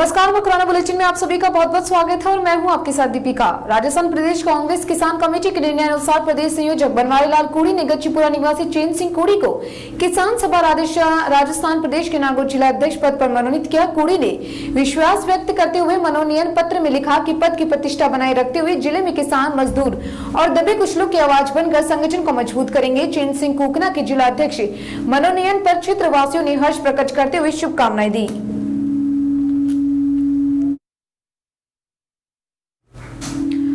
नमस्कार, मकराना बुलेटिन में आप सभी का बहुत बहुत स्वागत है और मैं हूं आपके साथ दीपिका। राजस्थान प्रदेश कांग्रेस किसान कमेटी के निर्णय अनुसार प्रदेश संयोजक बनवारी लाल कुड़ी ने गच्चीपुरा निवासी चैन सिंह कुड़ी को किसान सभा राजस्थान प्रदेश के नागौर जिला अध्यक्ष पद पर मनोनीत किया। कुड़ी ने विश्वास व्यक्त करते हुए मनोनयन पत्र में लिखा कि पद की प्रतिष्ठा बनाए रखते हुए जिले में किसान, मजदूर और दबे कुचलों की आवाज बनकर संगठन को मजबूत करेंगे। चैन सिंह कुकना के जिला अध्यक्ष मनोनयन पर क्षेत्रवासियों ने हर्ष प्रकट करते हुए शुभकामनाएं दी।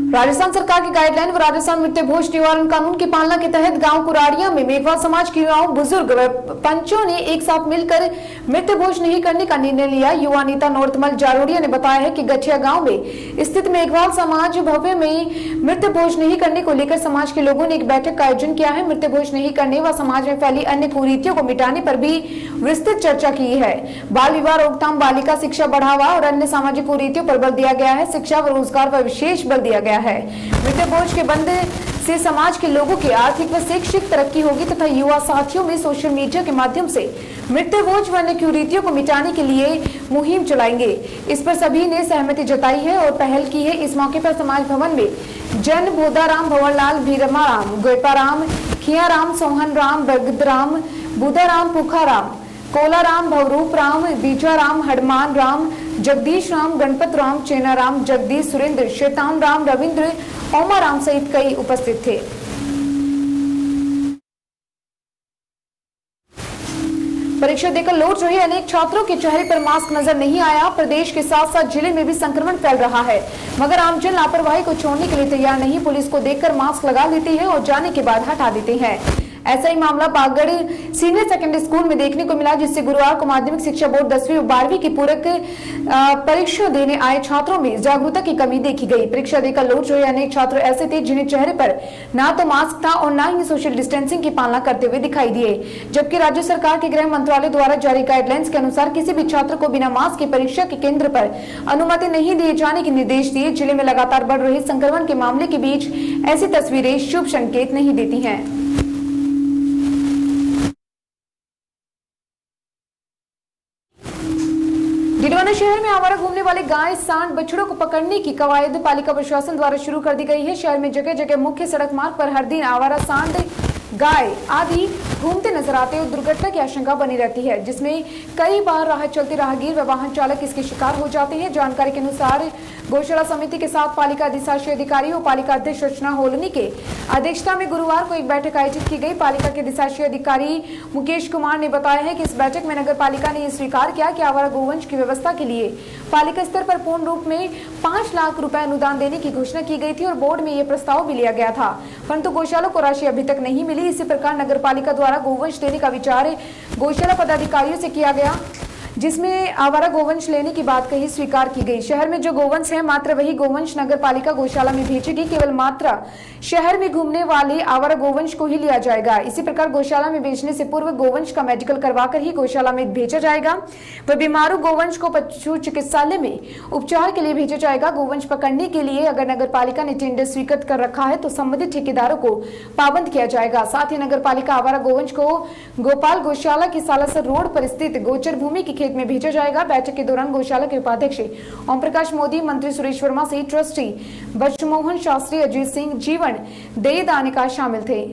राजस्थान सरकार की गाइडलाइन व राजस्थान मृत्यु भोज निवारण कानून की पालना के तहत गांव कुराड़िया में मेघवाल समाज के युवाओं, बुजुर्ग व पंचों ने एक साथ मिलकर मृत्यु भोज नहीं करने का निर्णय लिया। युवा नेता नौरतमल जारोडिया ने बताया है कि गठिया गांव में स्थित मेघवाल समाज भव्य में मृत्यु भोज नहीं करने को लेकर समाज के लोगों ने एक बैठक का आयोजन किया है। मृत्यु भोज नहीं करने व समाज में फैली अन्य कुरीतियों को मिटाने पर भी विस्तृत चर्चा की है। बाल विवाह रोकथाम, बालिका शिक्षा बढ़ावा और अन्य सामाजिक कुरीतियों पर बल दिया गया है। शिक्षा व रोजगार पर विशेष बल दिया गया है। मृत्यु भोज के बंद से समाज के लोगों की आर्थिक व शैक्षिक तरक्की होगी तथा युवा साथियों में सोशल मीडिया के माध्यम से मृत्यु भोज व अन्य कुरीतियों को मिटाने के लिए मुहिम चलाएंगे। इस पर सभी ने सहमति जताई है और पहल की है। इस मौके पर समाज भवन में जन भोदाराम, भंवरलाल, भीरमाराम, गोपाराम, खियाराम, सोहन राम, बरगदराम, बुधाराम, पुखाराम, कोलाराम, भवरूप राम, बीजाराम, हनुमान राम, जगदीश राम, गणपत राम, चेना राम, जगदीश, सुरेंद्र, शैतान राम, रविंद्र, ओमा राम सहित कई उपस्थित थे। परीक्षा देकर लौट रहे अनेक छात्रों के चेहरे पर मास्क नजर नहीं आया। प्रदेश के साथ साथ जिले में भी संक्रमण फैल रहा है, मगर आमजन लापरवाही को छोड़ने के लिए तैयार नहीं। पुलिस को देखकर मास्क लगा लेते हैं और जाने के बाद हटा देते हैं। ऐसा ही मामला बागड़ सीनियर सेकेंडरी स्कूल में देखने को मिला, जिससे गुरुवार को माध्यमिक शिक्षा बोर्ड 10वीं और 12वीं की पूरक परीक्षा देने आए छात्रों में जागरूकता की कमी देखी गई। परीक्षा देकर लौट रहे अनेक छात्र ऐसे थे जिन्हें चेहरे पर ना तो मास्क था और ना ही सोशल डिस्टेंसिंग की पालना करते हुए दिखाई दिए, जबकि राज्य सरकार के गृह मंत्रालय द्वारा जारी गाइडलाइंस के अनुसार किसी भी छात्र को बिना मास्क के परीक्षा के केंद्र पर अनुमति नहीं दिए जाने के निर्देश दिए। जिले में लगातार बढ़ रहे संक्रमण के मामले के बीच ऐसी तस्वीरें शुभ संकेत नहीं देती हैं। गिरवाना शहर में आवारा घूमने वाले गाय, सांड, बछड़ों को पकड़ने की कवायद पालिका प्रशासन द्वारा शुरू कर दी गई है। शहर में जगह जगह मुख्य सड़क मार्ग पर हर दिन आवारा सांड, गाय आदि घूमते नजर आते और दुर्घटना की आशंका बनी रहती है, जिसमें कई बार राह चलते राहगीर व वाहन चालक इसके शिकार हो जाते हैं। जानकारी के अनुसार गौशाला समिति के साथ पालिका अधिशासी अधिकारी और पालिका अध्यक्ष रचना होलनी के अध्यक्षता में गुरुवार को एक बैठक आयोजित की गई। पालिका के अधिशासी अधिकारी मुकेश कुमार ने बताया है कि इस बैठक में नगर पालिका ने स्वीकार किया कि आवारा गोवंश की व्यवस्था के लिए पालिका स्तर पर पूर्ण रूप में 5 लाख रुपए अनुदान देने की घोषणा की गई थी और बोर्ड में यह प्रस्ताव भी लिया गया था, परंतु गौशाला को राशि अभी तक नहीं मिली। इसी प्रकार नगर पालिका द्वारा गोवंश देने का विचार गौशाला पदाधिकारियों से किया गया, जिसमें आवारा गोवंश लेने की बात कही स्वीकार की गई। शहर में जो गोवंश है मात्र वही गोवंश नगर पालिका गौशाला में भेजेगी। केवल मात्र शहर में घूमने वाले आवारा गोवंश को ही लिया जाएगा। इसी प्रकार गौशाला में बेचने से पूर्व गोवंश का मेडिकल करवाकर ही गौशाला में भेजा जाएगा व बीमारू गोवंश को पशु चिकित्सालय में उपचार के लिए भेजा जाएगा। गोवंश पकड़ने के लिए अगर नगर पालिका ने टेंडर स्वीकृत कर रखा है तो संबंधित ठेकेदारों को पाबंद किया जाएगा। साथ ही नगर पालिका आवारा गोवंश को गोपाल गौशाला की सालासर रोड पर स्थित गोचर भूमि की खेत में भेजा जाएगा। बैठक के दौरान गौशाला के उपाध्यक्ष ओम प्रकाश मोदी, मंत्री सुरेश वर्मा सहित ट्रस्टी बचमोहन शास्त्री, अजीत सिंह, जीवन देदानिका शामिल थे।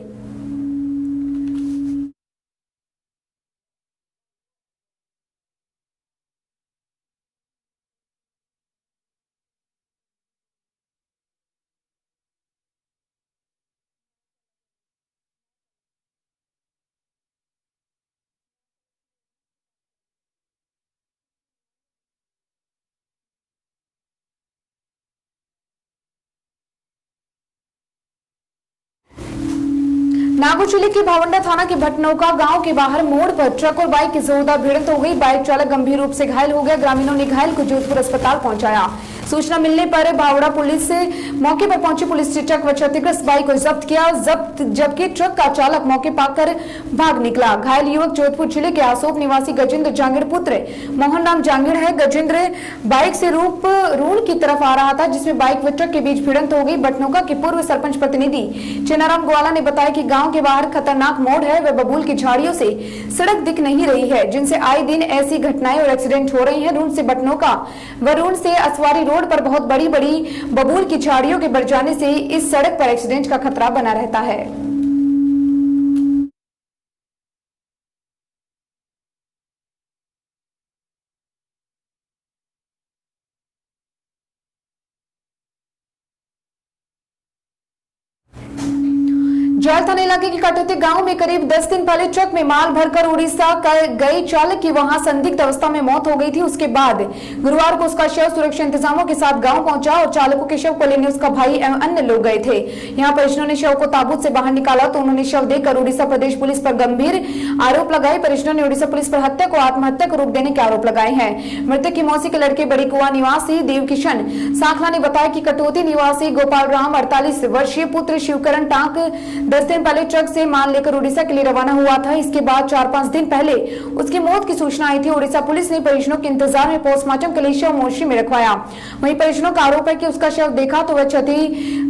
नागौर जिले के भावंडा थाना के भटनौका गांव के बाहर मोड़ पर ट्रक और बाइक की जोरदार भिड़ंत हो गई। बाइक चालक गंभीर रूप से घायल हो गया। ग्रामीणों ने घायल को जोधपुर अस्पताल पहुंचाया। सूचना मिलने पर भावड़ा पुलिस से मौके पर पहुंची पुलिस ने ट्रक व क्षतिग्रस्त बाइक को जब्त किया, जबकि ट्रक का चालक मौके पाकर भाग निकला। घायल युवक जोधपुर जिले के आसोप निवासी गजेंद्र जांगिड़ पुत्र मोहन राम जांगिड़ है। गजेंद्र बाइक से रूण की तरफ आ रहा था, जिसमें बाइक व ट्रक के बीच भिड़ंत हो गई। बटनोका के पूर्व सरपंच प्रतिनिधि चेनाराम ग्वाला ने बताया कि गांव के बाहर खतरनाक मोड़ है व बबूल की झाड़ियों से सड़क दिख नहीं रही है, जिनसे आए दिन ऐसी घटनाएं और एक्सीडेंट हो रही हैं। रूण से बटनोका व रूण से असवारी रोड पर बहुत बड़ी बबूल की झाड़ियों के बढ़ जाने से इस सड़क पर एक्सीडेंट का खतरा बना रहता है। जैल थाना इलाके के कटौती गांव में करीब 10 दिन पहले ट्रक में माल भरकर उड़ीसा गई चालक की वहां संदिग्ध अवस्था में मौत हो गई थी। उसके बाद गुरुवार को उसका शव सुरक्षा इंतजामों के साथ गांव पहुंचा और चालकों के शव को लेने उसका भाई एवं अन्य लोग गए थे। यहां परिजनों ने शव को ताबूत से बाहर निकाला तो उन्होंने शव देखकर उड़ीसा प्रदेश पुलिस पर गंभीर आरोप लगाए। परिजनों ने उड़ीसा पुलिस पर हत्या को आत्महत्या का रूप देने के आरोप लगाए हैं। मृतक की मौसी के लड़के बड़ी कुआ निवासी देवकिशन सांखला ने बताया कि कटौती निवासी गोपाल राम 48 वर्षीय पुत्र शिवकरण टांक 10 दिन पहले ट्रक से माल लेकर उड़ीसा के लिए रवाना हुआ था। इसके बाद 4-5 दिन पहले उसकी मौत की सूचना आई थी। उड़ीसा पुलिस ने परिजनों के इंतजार में पोस्टमार्टम के लिए शव मोर्शी में रखवाया। वहीं परिजनों का आरोप है कि उसका शव देखा तो वह क्षति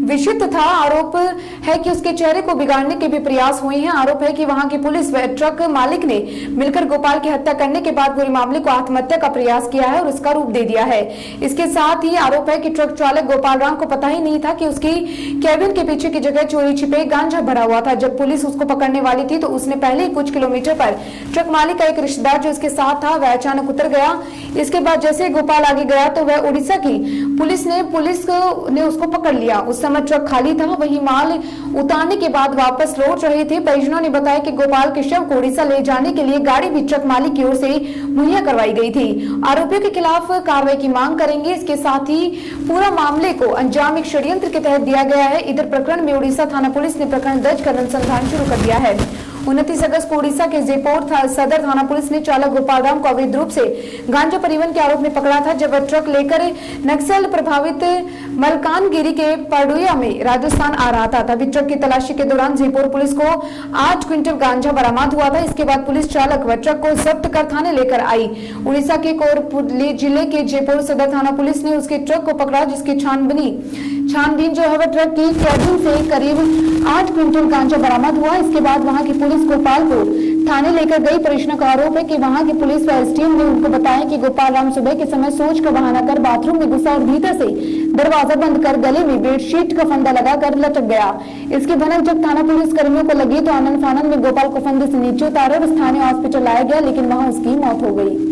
विषित था। आरोप है कि उसके चेहरे को बिगाड़ने के भी प्रयास हुए हैं। आरोप है कि वहां की पुलिस व ट्रक मालिक ने मिलकर गोपाल की हत्या करने के बाद पूरे मामले को आत्महत्या का प्रयास किया है और उसका रूप दे दिया है। इसके साथ ही आरोप है कि ट्रक चालक गोपाल राम को पता ही नहीं था कि उसकी कैबिन के पीछे की जगह चोरी छिपे गांजा भरा हुआ था। जब पुलिस उसको पकड़ने वाली थी तो उसने पहले ही कुछ किलोमीटर पर ट्रक मालिक का एक रिश्तेदार जो उसके साथ था वह अचानक उतर गया। इसके बाद जैसे गोपाल आगे गया तो वह उड़ीसा की पुलिस ने उसको पकड़ लिया। उस समय ट्रक खाली था। वही माल उतारने के बाद वापस लौट रहे थे। परिजनों ने बताया कि गोपाल के शव को उड़ीसा ले जाने के लिए गाड़ी भी ट्रक मालिक की ओर से मुहैया करवाई गई थी। आरोपियों के खिलाफ कार्रवाई की मांग करेंगे। इसके साथ ही पूरा मामले को अंजाम एक षड्यंत्र के तहत दिया गया है। इधर प्रकरण में उड़ीसा थाना पुलिस ने प्रकरण दर्ज कर अनुसंधान शुरू कर दिया है। 29 अगस्त को उड़ीसा के जयपुर सदर थाना पुलिस ने चालक गोपाल राम को अवैध रूप से गांजा परिवहन के आरोप में पकड़ा था, जब वह ट्रक लेकर नक्सल प्रभावित मलकानगिरी के पाडुया में राजस्थान आ रहा था। तभी ट्रक की तलाशी के दौरान जयपुर पुलिस को 8 क्विंटल गांजा बरामद हुआ था। इसके बाद पुलिस चालक व ट्रक को जब्त कर थाने लेकर आई। उड़ीसा के कोरपुली जिले के जयपुर सदर थाना पुलिस ने उसके ट्रक को पकड़ा, जिसकी छानबीन जो है वह ट्रक की कैबिन से करीब 8 क्विंटल गांजा बरामद हुआ। इसके बाद वहां की पुलिस गोपाल को थाने लेकर गई। परिजनों का आरोप है कि वहां की पुलिस व एसडीएम ने उनको बताया कि गोपाल राम सुबह के समय सोच का बहाना कर बाथरूम में घुसा और भीतर से दरवाजा बंद कर गले में बेडशीट का फंदा लगाकर लटक गया। इसकी भनक जब थाना पुलिस कर्मियों को लगी तो आनंद फानंद में गोपाल को फंदे से नीचे उतारा और स्थानीय हॉस्पिटल लाया गया, लेकिन वहां उसकी मौत हो गई।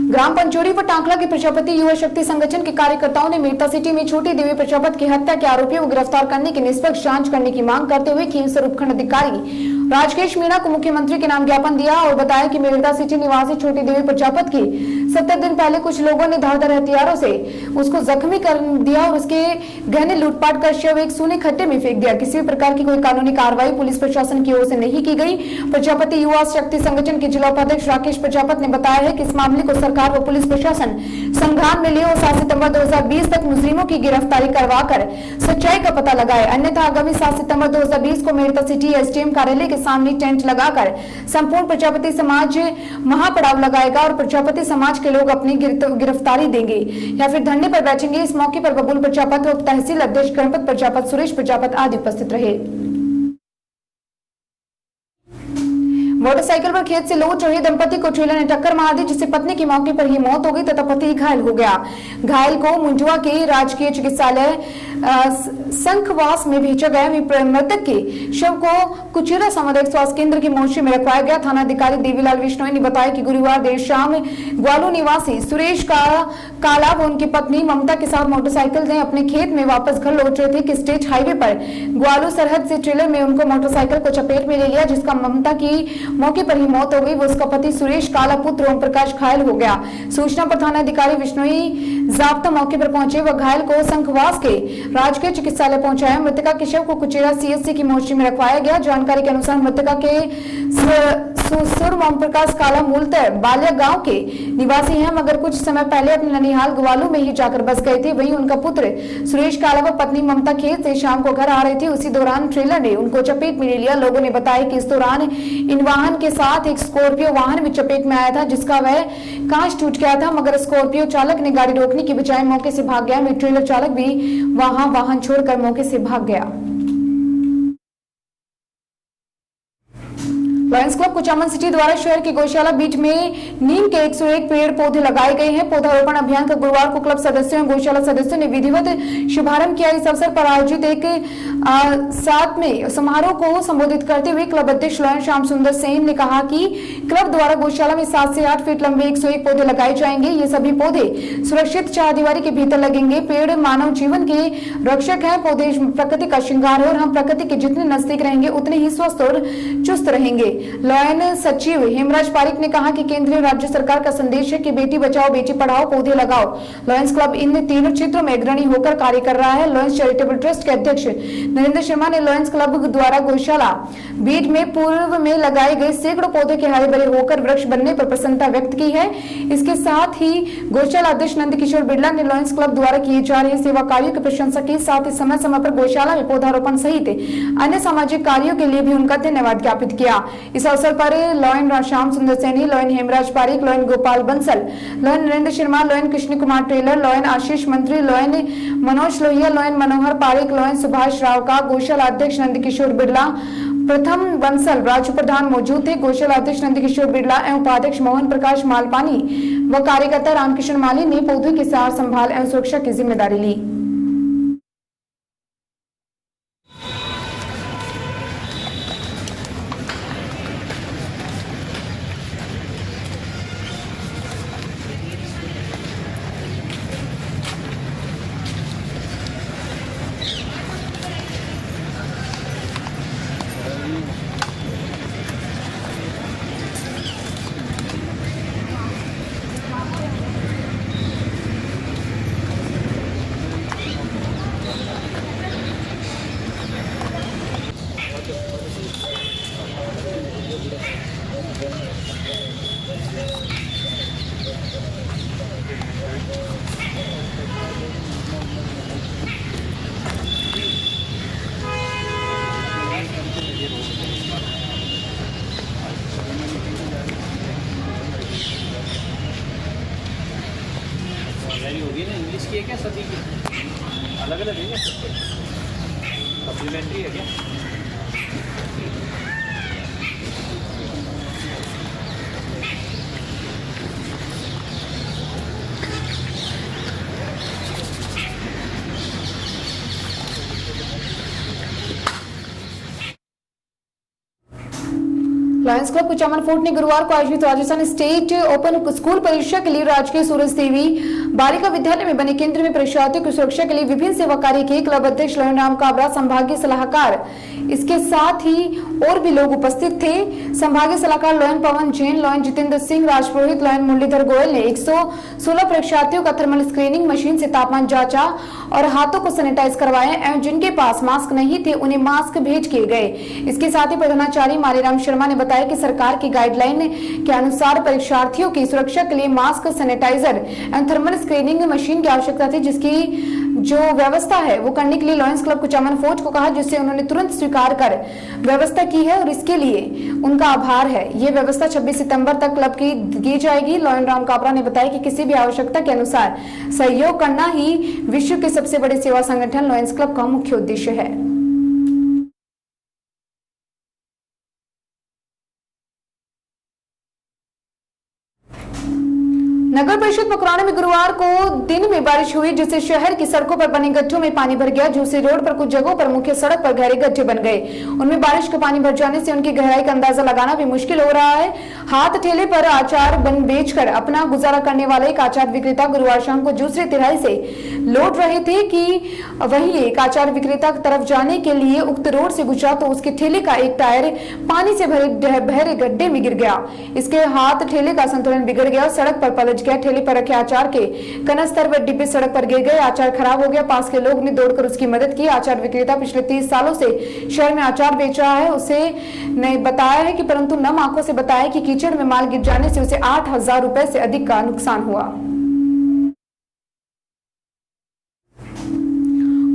ग्राम पंचोरी व टांकला के प्रजापति युवा शक्ति संगठन के कार्यकर्ताओं ने मेरता सिटी में छोटी देवी प्रजापति की हत्या के आरोपियों को गिरफ्तार करने की निष्पक्ष जांच करने की मांग करते हुए खींवसर उपखंड अधिकारी राजकेश मीणा को मुख्यमंत्री के नाम ज्ञापन दिया और बताया कि मेरता सिटी निवासी छोटी देवी प्रजापति की 70 दिन पहले कुछ लोगों ने धारदार हथियारों से उसको जख्मी कर दिया और उसके गहने लूटपाट कर शव एक सूने खड्डे में फेंक दिया। किसी भी प्रकार की कोई कानूनी कार्रवाई पुलिस प्रशासन की ओर से नहीं की गई। प्रजापति युवा शक्ति संगठन के जिला उपाध्यक्ष राकेश प्रजापति ने बताया है कि इस मामले को सरकार व पुलिस प्रशासन संज्ञान में ले और 7 सितंबर 2020 तक मुजरिमों की गिरफ्तारी करवाकर सच्चाई का पता लगाए, अन्यथा आगामी 7 सितंबर 2020 को मेरता सिटी एसडीएम कार्यालय के सामने टेंट लगाकर संपूर्ण प्रजापति समाज महापड़ाव लगाएगा और प्रजापति समाज के लोग अपनी गिरफ्तारी देंगे या फिर धरने पर बैठेंगे। इस मौके पर बबुल प्रजापति उप तहसील अध्यक्ष गणपत प्रजापति, सुरेश प्रजापति आदि उपस्थित रहे। मोटरसाइकिल पर खेत से लौट रहे दंपति को ट्रेलर ने टक्कर मार दी, जिससे पत्नी की मौके पर ही मौत हो गई तथा पति घायल हो गया। घायल को मुंजुआ के राजकीय चिकित्सालय संखवास में भेजा गया। मृतक के शव को कुचेरा सामुदायिक स्वास्थ्य केंद्र की मोर्चे में रखवाया गया। थाना अधिकारी देवीलाल विश्नोई ने बताया कि गुरुवार देर शाम ग्वालो निवासी सुरेश काला व उनकी पत्नी ममता के साथ मोटरसाइकिल से अपने खेत में वापस घर लौट रहे थे कि स्टेट हाईवे पर ग्वालो सरहद से ट्रेलर में उनको मोटरसाइकिल को चपेट में ले लिया, जिसका ममता की मौके पर ही मौत हो गई। वो उसका पति सुरेश काला पुत्र ओम प्रकाश घायल हो गया। सूचना पर थाना अधिकारी विश्नोई जाब्ता मौके पर पहुंचे व घायल को संखवास के राजकीय चिकित्सालय पहुंचाया। मृतका के शव को कुचेरा सीएससी की मोर्चे में रखवाया गया। जानकारी के अनुसार मृतका के सुसुर ओम प्रकाश काला मूलतः बाल्या गांव के निवासी हैं, मगर कुछ समय पहले अपने ननिहाल ग्वालू में ही जाकर बस गए थे। वहीं उनका पुत्र सुरेश काला व पत्नी ममता खेत से शाम को घर आ रहे थे। उसी दौरान ट्रेलर ने उनको चपेट में ले लिया। लोगों ने बताया कि इस दौरान इन वाहन के साथ एक स्कॉर्पियो वाहन में चपेट में आया था, जिसका वह कांच टूट गया था, मगर स्कॉर्पियो चालक ने गाड़ी रोकने की बजाय मौके से भाग गया। ट्रेलर चालक भी वहां वाहन छोड़कर मौके से भाग गया। लॉयंस क्लब कुचामन सिटी द्वारा शहर के गौशाला बीच में नीम के 101 पेड़ पौधे लगाए गए हैं। पौधारोपण अभियान का गुरुवार को क्लब सदस्यों और गौशाला सदस्यों ने विधिवत शुभारंभ किया। इस अवसर पर आयोजित एक साथ में समारोह को संबोधित करते हुए क्लब अध्यक्ष लॉयन श्याम सुंदर सेन ने कहा कि क्लब द्वारा गौशाला में 7 से 8 फीट लंबे 101 पौधे लगाए जाएंगे। ये सभी पौधे सुरक्षित चारदीवारी के भीतर लगेंगे। पेड़ मानव जीवन के रक्षक है। पौधे प्रकृति का श्रृंगार है और हम प्रकृति के जितने नजदीक रहेंगे उतने ही स्वस्थ और चुस्त रहेंगे। लॉयन सचिव हेमराज पारिक ने कहा कि केंद्रीय राज्य सरकार का संदेश है कि बेटी बचाओ बेटी पढ़ाओ पौधे लगाओ। लॉयंस क्लब इन तीनों क्षेत्रों में अग्रणी होकर कार्य कर रहा है। लॉयंस चैरिटेबल ट्रस्ट के अध्यक्ष नरेंद्र शर्मा ने लॉयंस क्लब द्वारा गौशाला बीट में पूर्व में लगाए गए सैकड़ों पौधे के हरे भरे होकर वृक्ष बनने पर प्रसन्नता व्यक्त की है। इसके साथ ही गौशाला अध्यक्ष नंद किशोर बिरला ने लॉयंस क्लब द्वारा किए जा रहे सेवा कार्यों की प्रशंसा की। साथ ही समय समय पर गौशाला में पौधारोपण सहित अन्य सामाजिक कार्यों के लिए भी उनका धन्यवाद ज्ञापित किया। इस अवसर पर lion Shyam Sundar Saini, lion Hemraj Pareek, lion Gopal Bansal, lion Narendra Sharma, lion Krishna Kumar Tailor, lion Ashish Mantri, lion Manoj Lohia, lion Manohar Pareek, lion Subhash Rao का, गौशाला अध्यक्ष नंद किशोर बिरला, प्रथम बंसल राजू प्रधान मौजूद थे। गौशाला अध्यक्ष नंद किशोर बिरला एवं उपाध्यक्ष मोहन प्रकाश मालपानी व कार्यकर्ता रामकिशन माली ने पौधों की सार संभाल एवं सुरक्षा की जिम्मेदारी ली। होगी ना, इंग्लिश की है क्या सभी की? अलग अलग है क्या? सप्लीमेंट्री है क्या? लॉयंस क्लब कुचामन फोर्ट ने गुरुवार को आयोजित राजस्थान स्टेट ओपन स्कूल परीक्षा के लिए राजकीय सूरज देवी बालिका विद्यालय में बने केंद्र में परीक्षार्थियों की सुरक्षा के लिए विभिन्न सेवा कार्य किए। क्लब अध्यक्ष लॉयन राम काबरा, संभागीय सलाहकार, इसके साथ ही और भी लोग उपस्थित थे। संभागीय सलाहकार लॉयन पवन जैन, लॉयन जितेंद्र सिंह राजपुरोहित, लॉयन मुरलीधर गोयल ने 116 परीक्षार्थियों का थर्मल स्क्रीनिंग मशीन से तापमान जांचा और हाथों को सैनिटाइज करवाया एवं जिनके पास मास्क नहीं थे उन्हें मास्क भेज किए गए। इसके साथ ही प्रधानाचार्य मालीराम शर्मा ने बताया कि सरकार की गाइडलाइन के अनुसार परीक्षार्थियों की सुरक्षा के लिए मास्क, सैनिटाइजर एवं थर्मल स्क्रीनिंग मशीन की आवश्यकता थी, जिसकी जो व्यवस्था है वो करने के लिए लॉयंस क्लब कुचामन फोर्ट को कहा, जिससे उन्होंने तुरंत स्वीकार कर व्यवस्था की है और इसके लिए उनका आभार है। ये व्यवस्था 26 सितंबर तक क्लब की जाएगी। लॉयन राम काबरा ने बताया कि किसी भी आवश्यकता के अनुसार सहयोग करना ही विश्व के सबसे बड़े सेवा संगठन लॉयंस क्लब का मुख्य उद्देश्य है। नगर परिषद मकराना में गुरुवार को दिन में बारिश हुई, जिससे शहर की सड़कों पर बने गड्ढों में पानी भर गया। दूसरी रोड पर कुछ जगहों पर मुख्य सड़क पर गहरे गड्ढे बन गए। उनमें बारिश का पानी भर जाने से उनकी गहराई का अंदाजा लगाना भी मुश्किल हो रहा है। हाथ ठेले पर अचार बन बेचकर अपना गुजारा करने वाले एक अचार विक्रेता गुरुवार शाम को दूसरी तिहाई से लौट रहे थे कि वही एक अचार विक्रेता की तरफ जाने के लिए उक्त रोड से गुजरा तो उसके ठेले का एक टायर पानी से भरे गड्ढे में गिर गया। इसके हाथ ठेले का संतुलन बिगड़ गया, सड़क पर पलट गया। ठेले पर रखे आचार के कनस्तर व डिब्बे सड़क पर गिर गए। आचार खराब हो गया। पास के लोग ने दौड़कर उसकी मदद की। आचार विक्रेता पिछले 30 सालों से शहर में आचार बेच रहा है। उसे ने बताया है कि परंतु नम आंखों से बताया कि कीचड़ में माल गिर जाने से उसे 8,000 रुपए से अधिक का नुकसान हुआ।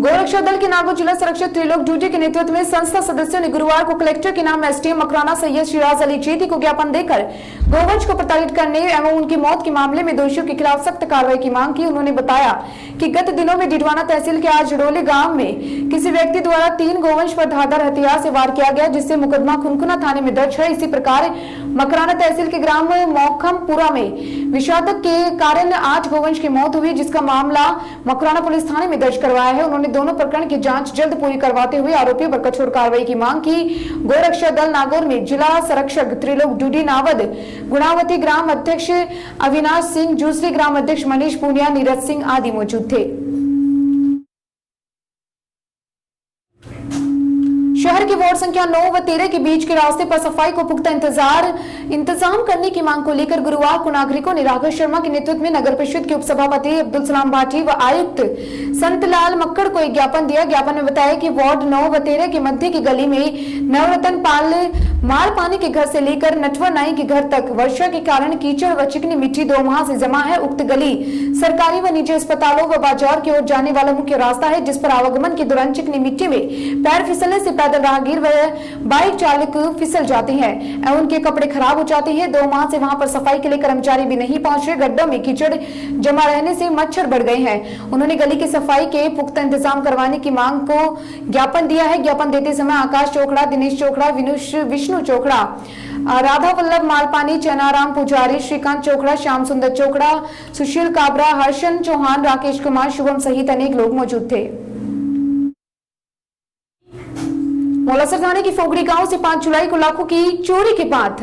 गोरक्षा दल के नागौर जिला संरक्षक त्रिलोक डूडी के नेतृत्व में संस्था सदस्यों ने गुरुवार को कलेक्टर के नाम एसडीएम मकराना सैयद शिराज अली चेती को ज्ञापन देकर गौवंश को प्रताड़ित करने एवं उनकी मौत के मामले में दोषियों के खिलाफ सख्त कार्रवाई की मांग की। उन्होंने बताया कि गत दिनों में डिडवाना तहसील के आजड़ोले गांव में किसी व्यक्ति द्वारा 3 गौवंश पर धारदार हथियार से वार किया गया, जिससे मुकदमा खुनखुना थाने में दर्ज है। इसी प्रकार मकराना तहसील के ग्राम मौखमपुरा में विषादक के कारण 8 गौवंश की मौत हुई, जिसका मामला मकराना पुलिस थाने में दर्ज करवाया है। उन्होंने दोनों प्रकरण की जांच जल्द पूरी करवाते हुए आरोपियों पर कठोर कार्रवाई की मांग की। गोरक्षा दल नागौर में जिला संरक्षक त्रिलोक डूडी नावद, गुणावती ग्राम अध्यक्ष अविनाश सिंह, जूसरी ग्राम अध्यक्ष मनीष पूनिया, नीरज सिंह आदि मौजूद थे। शहर के वार्ड संख्या 9 व 13 के बीच के रास्ते पर सफाई को पुख्ता इंतजाम करने की मांग को लेकर गुरुवार को नागरिकों ने राघव शर्मा के नेतृत्व में नगर परिषद के उपसभापति अब्दुल सलाम भाटी व आयुक्त संतलाल मक्कड़ को एक ज्ञापन दिया। ज्ञापन में बताया कि वार्ड 9 व 13 के मध्य की गली में नवरत्न पाल माल पानी के घर से लेकर नटवर नाई के घर तक वर्षा के कारण कीचड़ व चिकनी मिट्टी 2 माह से जमा है। उक्त गली सरकारी व निजी अस्पतालों व बाजार की ओर जाने वाला मुख्य रास्ता है, जिस पर आवागमन के दौरान चिकनी मिट्टी में पैर फिसलने से पैदल राहगीर व बाइक चालक फिसल जाते हैं एवं उनके कपड़े खराब हो जाते हैं। 2 माह से वहां पर सफाई के लिए कर्मचारी भी नहीं पहुंच रहे। गड्ढों में कीचड़ जमा रहने से मच्छर बढ़ गए हैं। उन्होंने गली की सफाई के पुख्ता इंतजाम करवाने की मांग को ज्ञापन दिया है। ज्ञापन देते समय आकाश चोखड़ा, दिनेश चोखड़ा, विष्णु चोखड़ा, राधा वल्लभ मालपानी, चनाराम पुजारी, श्रीकांत चोखड़ा, श्याम सुंदर चोखड़ा, सुशील काबरा, हर्षन चौहान, राकेश कुमार, शुभम सहित अनेक लोग मौजूद थे। मौलासर थाने की फोगड़ी गांव से 5 जुलाई को लाखों की चोरी के बाद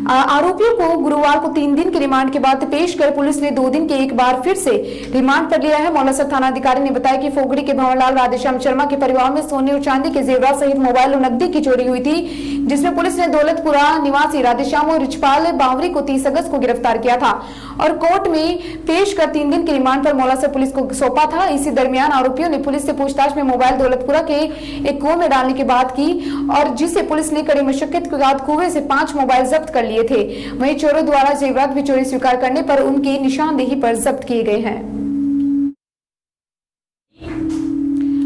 आरोपियों को गुरुवार को 3 दिन के रिमांड के बाद पेश कर पुलिस ने 2 दिन के एक बार फिर से रिमांड पर लिया है। मौलासर थाना अधिकारी ने बताया कि फोगड़ी के भंवरलाल राधेश्याम शर्मा के परिवार में सोने और चांदी के जेवरात सहित मोबाइल और नकदी की चोरी हुई थी, जिसमें पुलिस ने दौलतपुरा निवासी राधेश्याम और रिचपाल बावरी को 30 अगस्त को गिरफ्तार किया था और कोर्ट में पेश कर 3 दिन के रिमांड पर मौलासर पुलिस को सौंपा था। इसी दरमियान आरोपियों ने पुलिस से पूछताछ में मोबाइल दौलतपुरा के एक कुएं में डालने की बात की और जिसे पुलिस ने कड़ी मशक्कत के बाद कुएं से 5 मोबाइल जब्त कर लिए थे। वहीं चोरों द्वारा जेवरात भी चोरी स्वीकार करने पर उनकी निशानदेही पर जब्त किए गए हैं।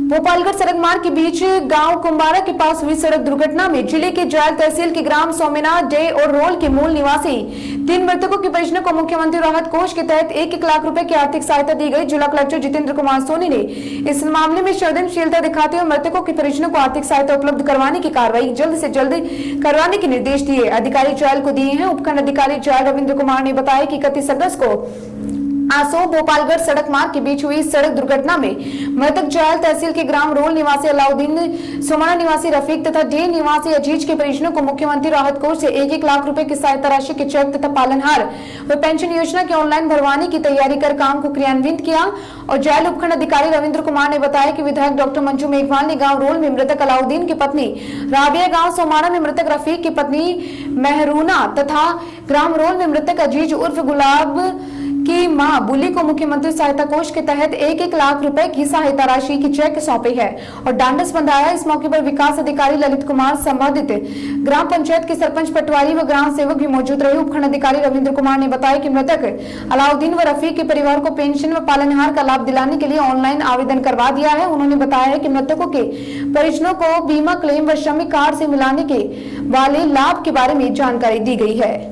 भोपालगढ़ सड़क मार्ग के बीच गांव कुंबारा के पास हुई सड़क दुर्घटना में जिले के जायल तहसील के ग्राम सोमेनाथ डे और रोल के मूल निवासी 3 मृतकों के परिजनों को मुख्यमंत्री राहत कोष के तहत 1-1 लाख रुपए की आर्थिक सहायता दी गई। जिला कलेक्टर जितेंद्र कुमार सोनी ने इस मामले में संवेदनशीलता दिखाते हुए मृतकों के परिजनों को आर्थिक सहायता उपलब्ध करवाने की कार्रवाई जल्द से जल्द करवाने के निर्देश दिए। अधिकारी जायल को दिए हैं। उपखंड अधिकारी जायल रविंद्र कुमार ने बताया कि 31 अगस्त को आसो भोपालगढ़ सड़क मार्ग के बीच हुई सड़क दुर्घटना में मृतक जायल तहसील के ग्राम रोल निवासी अलाउद्दीन, सोमाना निवासी रफीक तथा ढेर निवासी अजीज के परिजनों को मुख्यमंत्री राहत कोष से 1-1 लाख रुपए की सहायता राशि के चेक तथा पालनहार व पेंशन योजना के ऑनलाइन भरवाने की तैयारी कर काम को क्रियान्वित किया। और जायल उपखंड अधिकारी रविंद्र कुमार ने बताया कि विधायक डॉक्टर मंजू मेघवाल ने गाँव रोल में मृतक अलाउद्दीन की पत्नी राबिया, गाँव सोमाना में मृतक रफीक की पत्नी मेहरूना तथा ग्राम रोल में मृतक अजीज उर्फ गुलाब की मां बुली को मुख्यमंत्री सहायता कोष के तहत 1-1 लाख रुपए की सहायता राशि की चेक सौंपे है और डांडस बंधाया। इस मौके पर विकास अधिकारी ललित कुमार, संबंधित ग्राम पंचायत के सरपंच पटवारी व ग्राम सेवक भी मौजूद रहे। उपखंड अधिकारी रविंद्र कुमार ने बताया कि मृतक अलाउद्दीन व रफीक के परिवार को पेंशन व पालनहार का लाभ दिलाने के लिए ऑनलाइन आवेदन करवा दिया है। उन्होंने बताया है कि मृतकों के परिजनों को बीमा क्लेम व श्रमिक कार्ड से मिलाने के वाले लाभ के बारे में जानकारी दी गई है।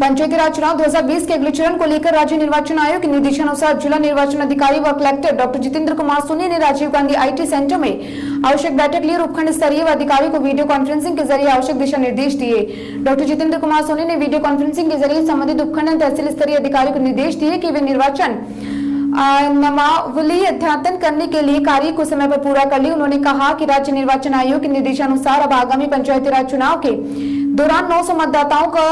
पंचायती राज चुनाव 2020 के अगले चरण को लेकर राज्य निर्वाचन आयोग के निर्देशानुसार जिला निर्वाचन अधिकारी व कलेक्टर डॉक्टर जितेंद्र कुमार सोनी ने राजीव गांधी IT सेंटर में आवश्यक बैठक ली और उपखंड स्तरीय व अधिकारी को वीडियो कॉन्फ्रेंसिंग के जरिए आवश्यक दिशा निर्देश दिए। डॉक्टर जितेंद्र कुमार सोनी ने वीडियो कॉन्फ्रेंसिंग के जरिए संबंधित उपखंड तहसील स्तरीय अधिकारी को निर्देश दिए कि वे निर्वाचन नामावली अद्यतन करने के लिए कार्य को समय पर पूरा कर ले। उन्होंने कहा कि राज्य निर्वाचन आयोग के निर्देशानुसार अब आगामी पंचायती राज चुनाव के दौरान 900 मतदाताओं का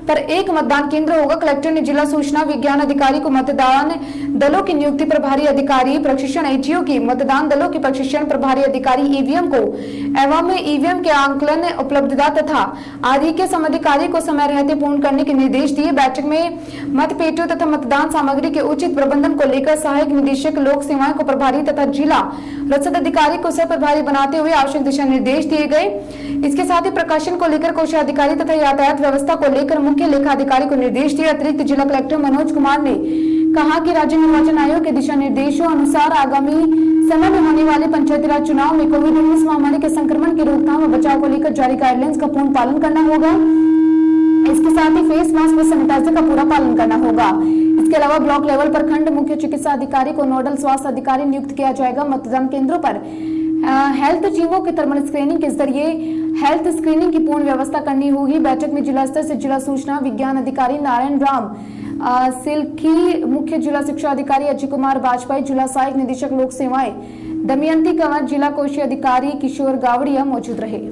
पर एक मतदान केंद्र होगा। कलेक्टर ने जिला सूचना विज्ञान अधिकारी को मतदान दलों की नियुक्ति प्रभारी अधिकारी प्रशिक्षण एटीओ की मतदान दलों की प्रशिक्षण प्रभारी अधिकारी ईवीएम को एवं ईवीएम के आंकलन उपलब्धता तथा आदि के संबंधित कार्य को समय रहते पूर्ण करने के निर्देश दिए। बैठक में मतपेटियों तथा मतदान सामग्री के उचित प्रबंधन को लेकर सहायक निदेशक लोक सेवाएं को प्रभारी तथा जिला रसद अधिकारी को सह प्रभारी बनाते हुए आवश्यक दिशा निर्देश दिए गए। इसके साथ ही प्रकाशन को लेकर कोषाधिकारी तथा यातायात व्यवस्था को लेकर मुख्य लेखा अधिकारी को निर्देश दिए। अतिरिक्त जिला कलेक्टर मनोज कुमार ने कहा कि राज्य निर्वाचन आयोग के दिशा निर्देशों अनुसार आगामी समय में होने वाले पंचायती राज चुनाव में कोविड-19 महामारी के संक्रमण की रोकथाम व बचाव को लेकर जारी गाइडलाइंस का पूर्ण पालन करना होगा। इसके साथ ही फेस मास्क व सैनिटाइजर का पूरा पालन करना होगा। इसके अलावा ब्लॉक लेवल पर खंड मुख्य चिकित्सा अधिकारी को नोडल स्वास्थ्य अधिकारी नियुक्त किया जाएगा। मतदान केंद्रों पर हेल्थ टीमों के थर्मल स्क्रीनिंग के जरिए हेल्थ स्क्रीनिंग की पूर्ण व्यवस्था करनी होगी। बैठक में जिला स्तर से जिला सूचना विज्ञान अधिकारी नारायण राम सिल्की, मुख्य जिला शिक्षा अधिकारी अजय कुमार वाजपेयी, जिला सहायक निदेशक लोक सेवाएं दमयंती कंवर, जिला कोषीय अधिकारी किशोर गावड़िया मौजूद रहे।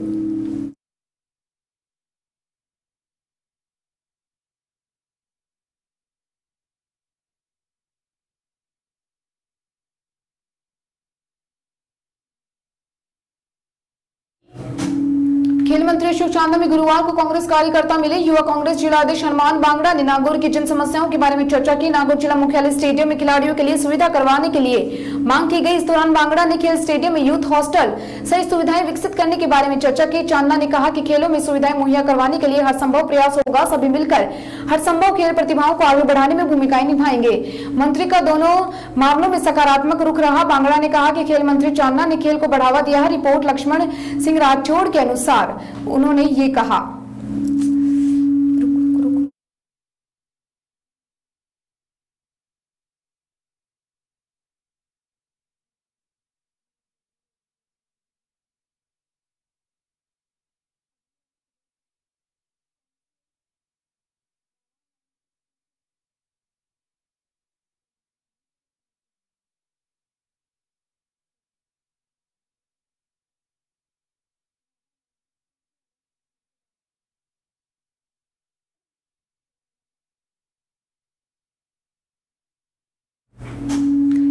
खेल मंत्री अशोक चांदा में गुरुवार को कांग्रेस कार्यकर्ता मिले। युवा कांग्रेस जिला अध्यक्ष हनुमान बांगड़ा ने नागौर की जन समस्याओं के बारे में चर्चा की। नागौर जिला मुख्यालय स्टेडियम में खिलाड़ियों के लिए सुविधा करवाने के लिए मांग की गई। इस दौरान बांगड़ा ने खेल स्टेडियम में यूथ हॉस्टल सहित सुविधाएं विकसित करने के बारे में चर्चा की। चांदा ने कहा कि खेलों में सुविधाएं मुहैया करवाने के लिए हर संभव प्रयास होगा। सभी मिलकर हर संभव खेल प्रतिभाओं को आगे बढ़ाने में भूमिकाएं निभाएंगे। मंत्री का दोनों मामलों में सकारात्मक रुख रहा। बांगड़ा ने कहा कि खेल मंत्री चांदा ने खेल को बढ़ावा दिया है। रिपोर्ट लक्ष्मण सिंह राठौड़ के अनुसार उन्होंने ये कहा।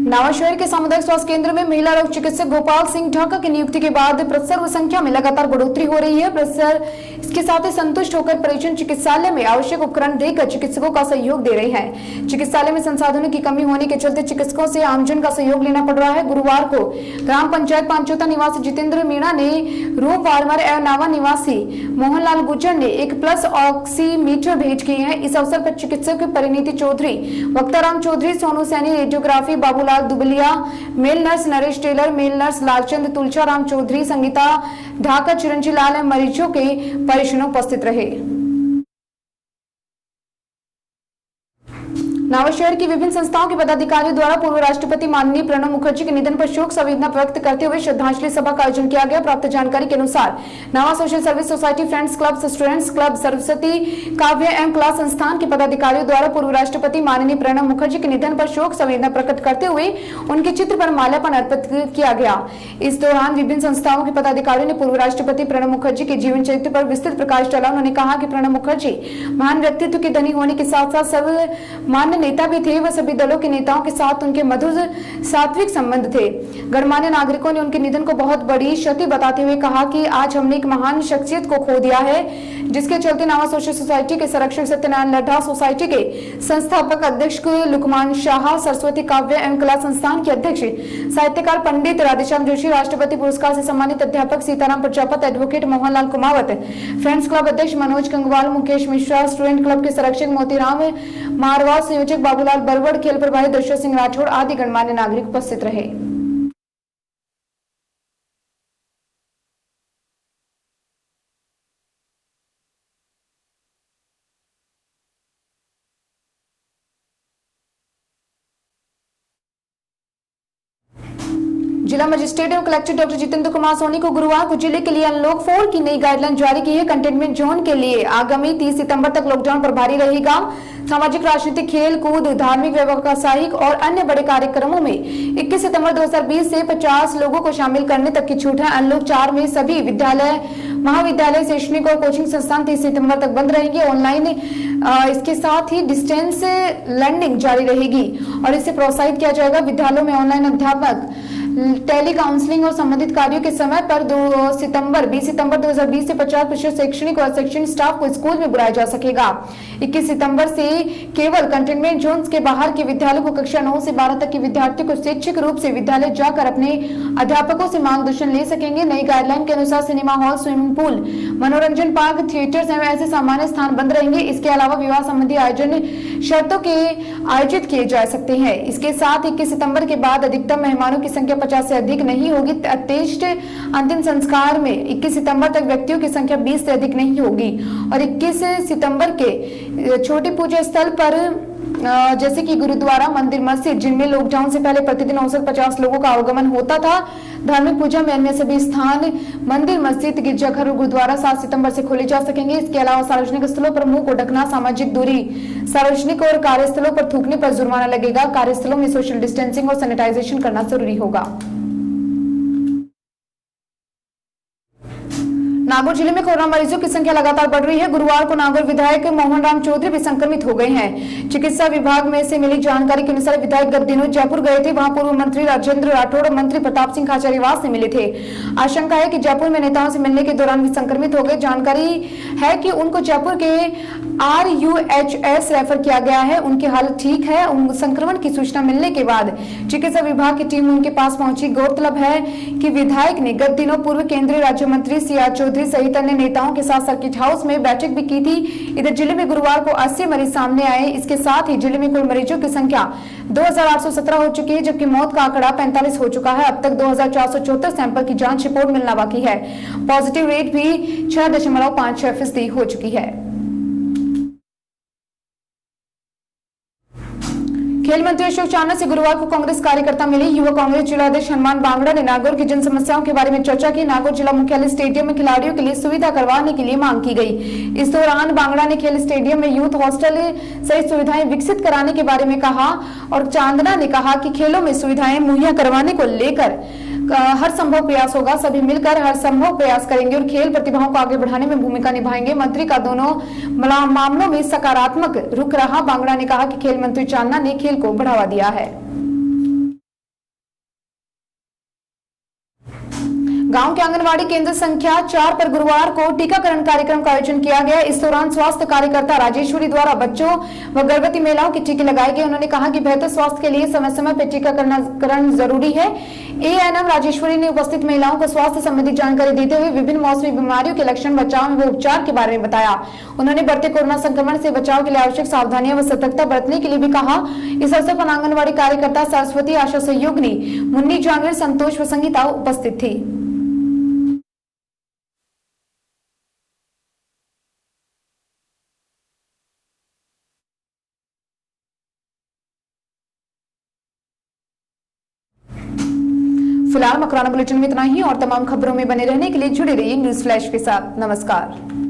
नावा शहर के सामुदायिक स्वास्थ्य केंद्र में महिला रोग चिकित्सक गोपाल सिंह ढाका की नियुक्ति के बाद प्रसव संख्या में लगातार बढ़ोतरी हो रही है। प्रसर इसके साथ ही संतुष्ट होकर परिजन चिकित्सालय में आवश्यक उपकरण देकर चिकित्सकों का सहयोग दे रहे हैं। चिकित्सालय में संसाधनों की कमी होने के चलते चिकित्सकों से आमजन का सहयोग लेना पड़ रहा है। गुरुवार को ग्राम पंचायत पांचोता निवासी जितेंद्र मीणा ने रूम वार्मर एवं नावा निवासी मोहनलाल गुर्जर ने एक प्लस ऑक्सीमीटर भेंट किए हैं। इस अवसर पर चिकित्सक Parineeti Chaudhary, Vaktaram Chaudhary, Sonu Saini, radiography Babulal Dubliya, male nurse Naresh Tailor, male nurse Lalchand, Tulcharam Chaudhary, Sangeeta Dhaka, Chiranji Lal मरीजों के परिजन उपस्थित रहे। नावा शहर की विभिन्न संस्थाओं के पदाधिकारियों द्वारा पूर्व राष्ट्रपति माननीय प्रणब मुखर्जी के निधन पर शोक संवेदना व्यक्त करते हुए श्रद्धांजलि सभा का आयोजन किया गया। प्राप्त जानकारी के अनुसार Nava social service society, friends club, students club, Saraswati Kavya एवं कला संस्थान के पदाधिकारियों द्वारा पूर्व राष्ट्रपति माननीय प्रणब मुखर्जी के निधन पर शोक संवेदना प्रकट करते हुए उनके चित्र पर माल्यार्पण अर्पित किया गया। इस दौरान विभिन्न संस्थाओं के पदाधिकारियों ने पूर्व राष्ट्रपति प्रणब मुखर्जी के जीवन चरित्र पर विस्तृत प्रकाश डाला। उन्होंने कहा कि प्रणब मुखर्जी महान व्यक्तित्व के धनी होने के साथ साथ सर्वमान्य नेता भी थे। वह सभी दलों के नेताओं के साथ उनके मधुर सात्विक संबंध थे। गणमान्य नागरिकों ने उनके निधन को बहुत बड़ी क्षति बताते हुए कहा कि आज हमने एक महान शख्सियत को खो दिया है, जिसके चलते नावा सोशल सोसाइटी के संरक्षक सत्यनारायण लड्ढा, सोसाइटी के संस्थापक अध्यक्ष लुकमान शाह, सरस्वती काव्य एवं कला संस्थान के अध्यक्ष साहित्यकार पंडित राधेश्याम जोशी, राष्ट्रपति पुरस्कार से सम्मानित अध्यापक Sitaram Prajapat, advocate Mohanlal Kumawat, friends club अध्यक्ष मनोज गंगवाल, मुकेश मिश्रा, स्टूडेंट क्लब के संरक्षक मोतीराम मारवाल, संयोजक बाबूलाल बरवड़, खेल प्रभारी दर्शक सिंह राठौड़ आदि गणमान्य नागरिक उपस्थित रहे। जिला मजिस्ट्रेट एवं कलेक्टर डॉक्टर जितेंद्र कुमार सोनी को गुरुवार को जिले के लिए अनलॉक 4 की नई गाइडलाइन जारी की है। कंटेनमेंट जोन के लिए आगामी 30 सितंबर तक लॉकडाउन प्रभावी रहेगा। सामाजिक, राजनीतिक, खेल कूद, धार्मिक, व्यावसायिक और अन्य बड़े कार्यक्रमों में 21 सितंबर 2020 से 50 लोगों को शामिल करने तक की छूट है। अनलॉक 4 में सभी विद्यालय, महाविद्यालय, शैक्षणिक और कोचिंग संस्थान 30 सितंबर तक बंद रहेंगे। ऑनलाइन इसके साथ ही डिस्टेंस लर्निंग जारी रहेगी और इसे प्रोत्साहित किया जाएगा। विद्यालयों में ऑनलाइन अध्यापक, टेली काउंसलिंग और संबंधित कार्यों के समय पर 20 सितंबर 2020 से 50% शैक्षणिक और शैक्षणिक स्टाफ को स्कूल में बुलाया जा सकेगा। 21 सितंबर से केवल कंटेनमेंट जोन के बाहर के विद्यालयों को कक्षा 9 से 12 तक के विद्यार्थियों को स्वैच्छिक रूप से विद्यालय जाकर अपने अध्यापकों से मार्गदर्शन ले सकेंगे। नई गाइडलाइन के अनुसार सिनेमा हॉल, स्विमिंग पूल, मनोरंजन पार्क, थिएटर्स एवं ऐसे सामान्य स्थान बंद रहेंगे। इसके अलावा विवाह संबंधी आयोजन शर्तों के आयोजित किए जा सकते हैं। इसके साथ 21 सितंबर के बाद अधिकतम मेहमानों की संख्या 50 से अधिक नहीं होगी। अंत्येष्टि अंतिम संस्कार में 21 सितंबर तक व्यक्तियों की संख्या 20 से अधिक नहीं होगी और 21 सितंबर के छोटे पूजा स्थल पर जैसे कि गुरुद्वारा, मंदिर, मस्जिद, जिनमें लॉकडाउन से पहले प्रतिदिन औसत 50 लोगों का आवागमन होता था, धार्मिक पूजा में अन्य सभी स्थान, मंदिर, मस्जिद, गिरजाघर और गुरुद्वारा 7 सितंबर से खोले जा सकेंगे। इसके अलावा सार्वजनिक स्थलों पर मुंह को ढकना, सामाजिक दूरी, सार्वजनिक और कार्यस्थलों पर थूकने पर जुर्माना लगेगा। कार्यस्थलों में सोशल डिस्टेंसिंग और सैनिटाइजेशन करना जरूरी होगा। नागौर जिले में कोरोना मरीजों की संख्या लगातार बढ़ रही है। गुरुवार को नागौर विधायक मोहन राम चौधरी भी संक्रमित हो गए हैं। चिकित्सा विभाग में से मिली जानकारी के अनुसार विधायक गत दिनों जयपुर गए थे। वहां पूर्व मंत्री राजेंद्र राठौड़ और मंत्री प्रताप सिंह खाचरियावास से मिले थे। आशंका है कि जयपुर में नेताओं से मिलने के दौरान भी संक्रमित हो गए। जानकारी है कि उनको जयपुर के RUHS रेफर किया गया है। उनकी हालत ठीक है। संक्रमण की सूचना मिलने के बाद चिकित्सा विभाग की टीम उनके पास पहुंची। गौरतलब है कि विधायक ने गत दिनों पूर्व केंद्रीय राज्य मंत्री CR चौधरी सहित अन्य नेताओं के साथ सर्किट हाउस में बैठक भी की थी। इधर जिले में गुरुवार को 80 मरीज सामने आए। इसके साथ ही जिले में कुल मरीजों की संख्या 2817 हो चुकी है, जबकि मौत का आंकड़ा 45 हो चुका है। अब तक 2474 सैंपल की जांच रिपोर्ट मिलना बाकी है। पॉजिटिव रेट भी 6.56% हो चुकी है। खेल मंत्री अशोक चांदना से गुरुवार को कांग्रेस कार्यकर्ता मिले। युवा कांग्रेस जिलाध्यक्ष हनुमान बांगड़ा ने नागौर की जन समस्याओं के बारे में चर्चा की। नागौर जिला मुख्यालय स्टेडियम में खिलाड़ियों के लिए सुविधा करवाने के लिए मांग की गई। इस दौरान बांगड़ा ने खेल स्टेडियम में यूथ हॉस्टल सहित सुविधाएं विकसित कराने के बारे में कहा और चांदना ने कहा कि खेलों में सुविधाएं मुहैया करवाने को लेकर हर संभव प्रयास होगा। सभी मिलकर हर संभव प्रयास करेंगे और खेल प्रतिभाओं को आगे बढ़ाने में भूमिका निभाएंगे। मंत्री का दोनों मामलों में सकारात्मक रुख रहा। बांगड़ा ने कहा कि खेल मंत्री चांदना ने खेल को बढ़ावा दिया है। गांव के आंगनवाड़ी केंद्र संख्या 4 पर गुरुवार को टीकाकरण कार्यक्रम का आयोजन किया गया। इस दौरान स्वास्थ्य कार्यकर्ता राजेश्वरी द्वारा बच्चों व गर्भवती महिलाओं के टीके लगाए गए। उन्होंने कहा कि बेहतर स्वास्थ्य के लिए समय समय पर टीकाकरण जरूरी है। ANM राजेश्वरी ने उपस्थित महिलाओं को स्वास्थ्य संबंधी जानकारी देते हुए विभिन्न मौसमी बीमारियों के लक्षण, बचाव व उपचार के बारे में बताया। उन्होंने बढ़ते कोरोना संक्रमण से बचाव के लिए आवश्यक सावधानियां व सतर्कता बरतने के लिए भी कहा। इस अवसर पर आंगनवाड़ी कार्यकर्ता सरस्वती, आशा सहयोगिनी, मुन्नी जांगीर, संतोष व संगीता उपस्थित थी। फिलहाल मकराना बुलेटिन में इतना ही और तमाम खबरों में बने रहने के लिए जुड़े रहिए न्यूज फ्लैश के साथ। नमस्कार।